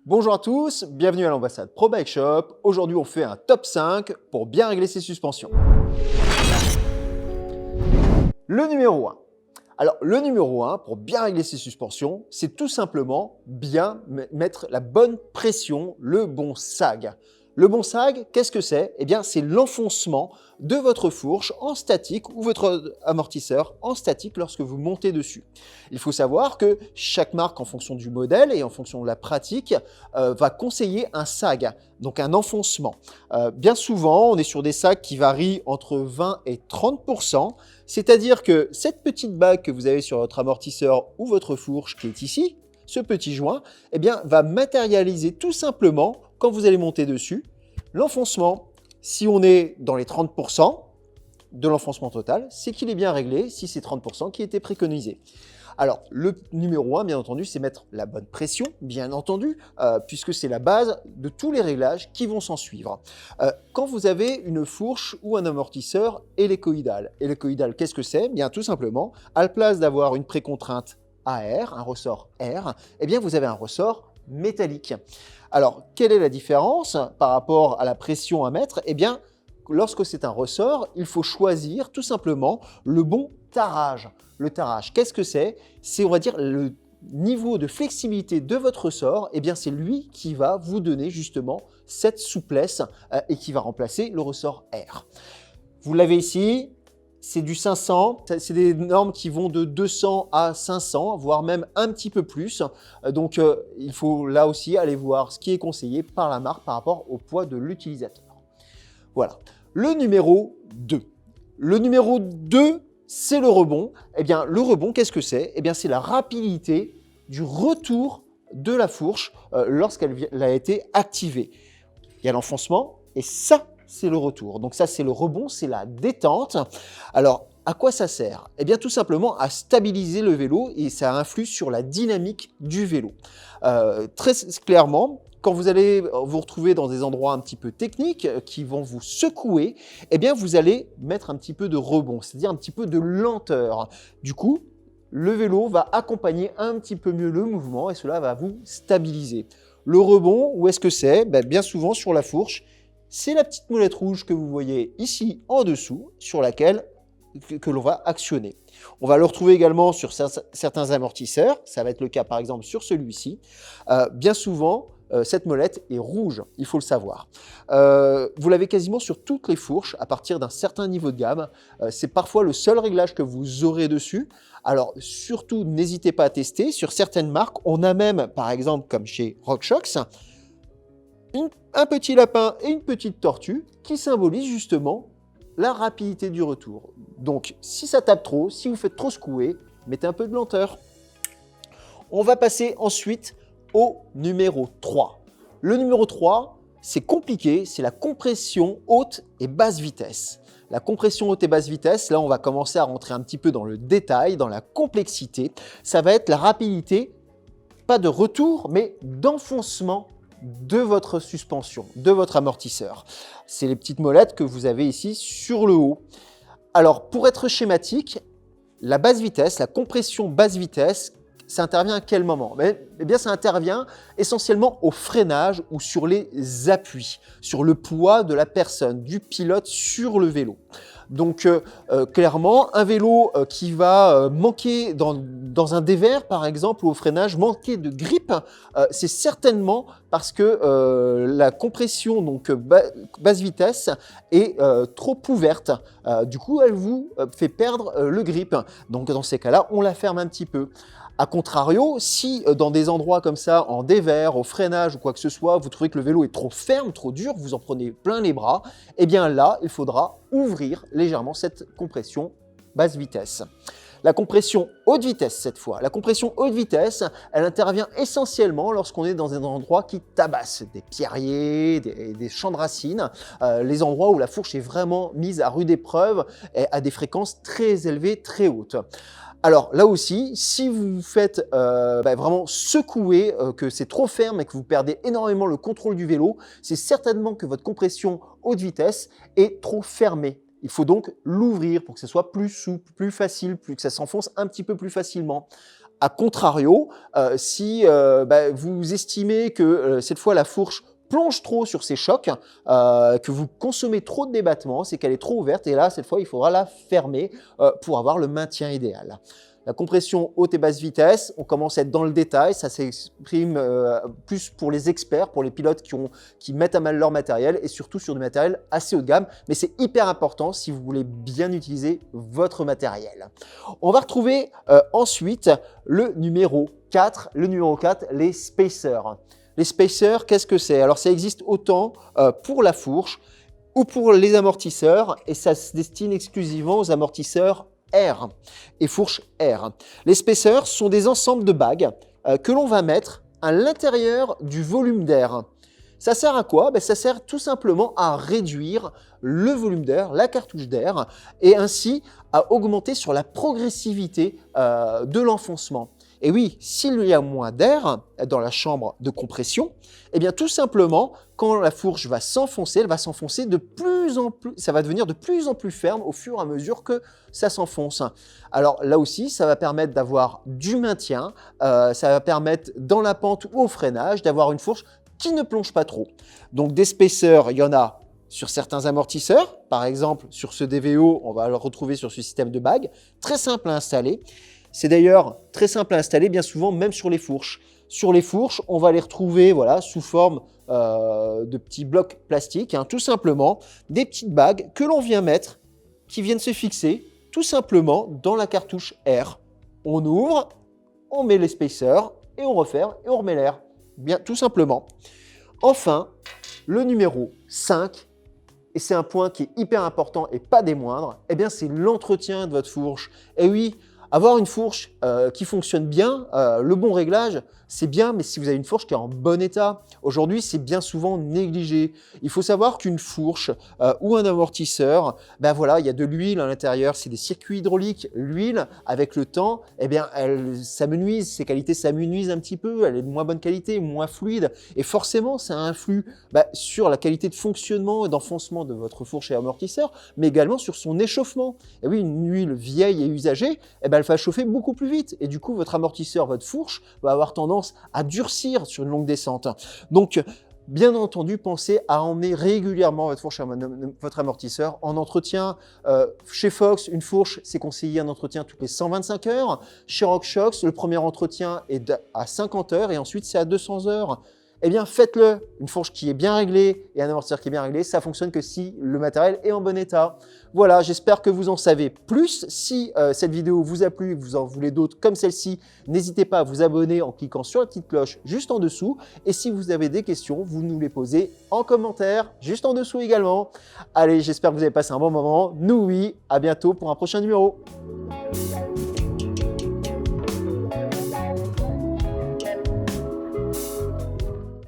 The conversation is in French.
Bonjour à tous, bienvenue à l'ambassade Pro Bike Shop. Aujourd'hui, on fait un top 5 pour bien régler ses suspensions. Le numéro 1. Alors, le numéro 1, pour bien régler ses suspensions, c'est tout simplement bien mettre la bonne pression, le bon sag. Le bon sag, qu'est-ce que c'est? Eh bien, c'est l'enfoncement de votre fourche en statique ou votre amortisseur en statique lorsque vous montez dessus. Il faut savoir que chaque marque, en fonction du modèle et en fonction de la pratique, va conseiller un sag, donc un enfoncement. Bien souvent, on est sur des sags qui varient entre 20 et 30%, c'est-à-dire que cette petite bague que vous avez sur votre amortisseur ou votre fourche qui est ici, ce petit joint, eh bien, va matérialiser tout simplement, quand vous allez monter dessus, l'enfoncement. Si on est dans les 30% de l'enfoncement total, c'est qu'il est bien réglé, si c'est 30% qui était préconisé. Alors, le numéro 1, bien entendu, c'est mettre la bonne pression, bien entendu, puisque c'est la base de tous les réglages qui vont s'en suivre. Quand vous avez une fourche ou un amortisseur hélicoïdal, qu'est-ce que c'est? Bien, tout simplement, à la place d'avoir une précontrainte à air, un ressort air, eh bien, vous avez un ressort métallique. Alors, quelle est la différence par rapport à la pression à mettre? Eh bien, lorsque c'est un ressort, il faut choisir tout simplement le bon tarage. Le tarage, qu'est-ce que c'est? C'est, on va dire, le niveau de flexibilité de votre ressort, eh bien, c'est lui qui va vous donner justement cette souplesse et qui va remplacer le ressort air. Vous l'avez ici. C'est du 500, c'est des normes qui vont de 200 à 500, voire même un petit peu plus. Donc, il faut là aussi aller voir ce qui est conseillé par la marque par rapport au poids de l'utilisateur. Voilà. Le numéro 2. Le numéro 2, c'est le rebond. Eh bien, le rebond, qu'est-ce que c'est? Eh bien, c'est la rapidité du retour de la fourche lorsqu'elle a été activée. Il y a l'enfoncement et ça, c'est le retour. Donc ça, c'est le rebond, c'est la détente. Alors, à quoi ça sert? Eh bien, tout simplement à stabiliser le vélo et ça influe sur la dynamique du vélo. Très clairement, quand vous allez vous retrouver dans des endroits un petit peu techniques qui vont vous secouer, eh bien, vous allez mettre un petit peu de rebond, c'est-à-dire un petit peu de lenteur. Du coup, le vélo va accompagner un petit peu mieux le mouvement et cela va vous stabiliser. Le rebond, où est-ce que c'est? Bien souvent sur la fourche. C'est la petite molette rouge que vous voyez ici en dessous, sur laquelle que l'on va actionner. On va le retrouver également sur certains amortisseurs. Ça va être le cas par exemple sur celui-ci. Bien souvent, cette molette est rouge, il faut le savoir. Vous l'avez quasiment sur toutes les fourches à partir d'un certain niveau de gamme. C'est parfois le seul réglage que vous aurez dessus. Alors surtout, n'hésitez pas à tester. Sur certaines marques, on a même, par exemple comme chez RockShox, un petit lapin et une petite tortue qui symbolisent justement la rapidité du retour. Donc, si ça tape trop, si vous faites trop secouer, mettez un peu de lenteur. On va passer ensuite au numéro 3. Le numéro 3, c'est compliqué, c'est la compression haute et basse vitesse. La compression haute et basse vitesse, là, on va commencer à rentrer un petit peu dans le détail, dans la complexité. Ça va être la rapidité, pas de retour, mais d'enfoncement de votre suspension, de votre amortisseur. C'est les petites molettes que vous avez ici sur le haut. Alors, pour être schématique, la basse vitesse, la compression basse vitesse, ça intervient à quel moment? Eh bien, ça intervient essentiellement au freinage ou sur les appuis, sur le poids de la personne, du pilote sur le vélo. Donc, clairement, un vélo qui va manquer dans un dévers, par exemple, ou au freinage, manquer de grip, c'est certainement parce que la compression donc basse vitesse est trop ouverte. Du coup, elle vous fait perdre le grip. Donc, dans ces cas-là, on la ferme un petit peu. A contrario, si dans des endroits comme ça, en dévers, au freinage ou quoi que ce soit, vous trouvez que le vélo est trop ferme, trop dur, vous en prenez plein les bras, eh bien là, il faudra ouvrir légèrement cette compression basse vitesse. La compression haute vitesse cette fois. La compression haute vitesse, elle intervient essentiellement lorsqu'on est dans un endroit qui tabasse, des pierriers, des champs de racines, les endroits où la fourche est vraiment mise à rude épreuve et à des fréquences très élevées, très hautes. Alors là aussi, si vous vous faites vraiment secouer, que c'est trop ferme et que vous perdez énormément le contrôle du vélo, c'est certainement que votre compression haute vitesse est trop fermée. Il faut donc l'ouvrir pour que ce soit plus souple, plus facile, que ça s'enfonce un petit peu plus facilement. A contrario, si vous estimez que cette fois la fourche plonge trop sur ses chocs, que vous consommez trop de débattement, c'est qu'elle est trop ouverte et là, cette fois, il faudra la fermer pour avoir le maintien idéal. La compression haute et basse vitesse, on commence à être dans le détail, ça s'exprime plus pour les experts, pour les pilotes qui mettent à mal leur matériel et surtout sur du matériel assez haut de gamme, mais c'est hyper important si vous voulez bien utiliser votre matériel. On va retrouver ensuite le numéro 4, les spacers. Les spacers, qu'est-ce que c'est? Alors ça existe autant pour la fourche ou pour les amortisseurs et ça se destine exclusivement aux amortisseurs R et fourche R. Les spacers sont des ensembles de bagues que l'on va mettre à l'intérieur du volume d'air. Ça sert à quoi? Ça sert tout simplement à réduire le volume d'air, la cartouche d'air, et ainsi à augmenter sur la progressivité de l'enfoncement. Et oui, s'il y a moins d'air dans la chambre de compression, eh bien tout simplement, quand la fourche va s'enfoncer, elle va s'enfoncer de plus en plus, ça va devenir de plus en plus ferme au fur et à mesure que ça s'enfonce. Alors là aussi, ça va permettre d'avoir du maintien, ça va permettre dans la pente ou au freinage d'avoir une fourche qui ne plonge pas trop. Donc des spacers, il y en a sur certains amortisseurs, par exemple sur ce DVO, on va le retrouver sur ce système de bague, très simple à installer. C'est d'ailleurs très simple à installer, bien souvent, même sur les fourches. Sur les fourches, on va les retrouver sous forme de petits blocs plastiques, tout simplement, des petites bagues que l'on vient mettre, qui viennent se fixer tout simplement dans la cartouche R. On ouvre, on met les spacers, et on referme, et on remet l'air. Bien, tout simplement. Enfin, le numéro 5, et c'est un point qui est hyper important et pas des moindres, c'est l'entretien de votre fourche. Et oui, avoir une fourche qui fonctionne bien, le bon réglage, c'est bien, mais si vous avez une fourche qui est en bon état, aujourd'hui, c'est bien souvent négligé. Il faut savoir qu'une fourche ou un amortisseur, il y a de l'huile à l'intérieur, c'est des circuits hydrauliques. L'huile, avec le temps, elle s'amenuise, ses qualités s'amenuisent un petit peu, elle est de moins bonne qualité, moins fluide, et forcément, ça influe sur la qualité de fonctionnement et d'enfoncement de votre fourche et amortisseur, mais également sur son échauffement. Et oui, une huile vieille et usagée, elle va chauffer beaucoup plus vite, et du coup, votre amortisseur, votre fourche, va avoir tendance à durcir sur une longue descente. Donc, bien entendu, pensez à emmener régulièrement votre fourche et votre amortisseur en entretien. Chez Fox, une fourche, c'est conseillé un entretien toutes les 125 heures. Chez RockShox, le premier entretien est à 50 heures et ensuite c'est à 200 heures. Eh bien, faites-le. Une fourche qui est bien réglée et un amortisseur qui est bien réglé, ça fonctionne que si le matériel est en bon état. Voilà, j'espère que vous en savez plus. Si cette vidéo vous a plu, vous en voulez d'autres comme celle-ci, n'hésitez pas à vous abonner en cliquant sur la petite cloche juste en dessous. Et si vous avez des questions, vous nous les posez en commentaire juste en dessous également. Allez, j'espère que vous avez passé un bon moment. Nous, oui. À bientôt pour un prochain numéro.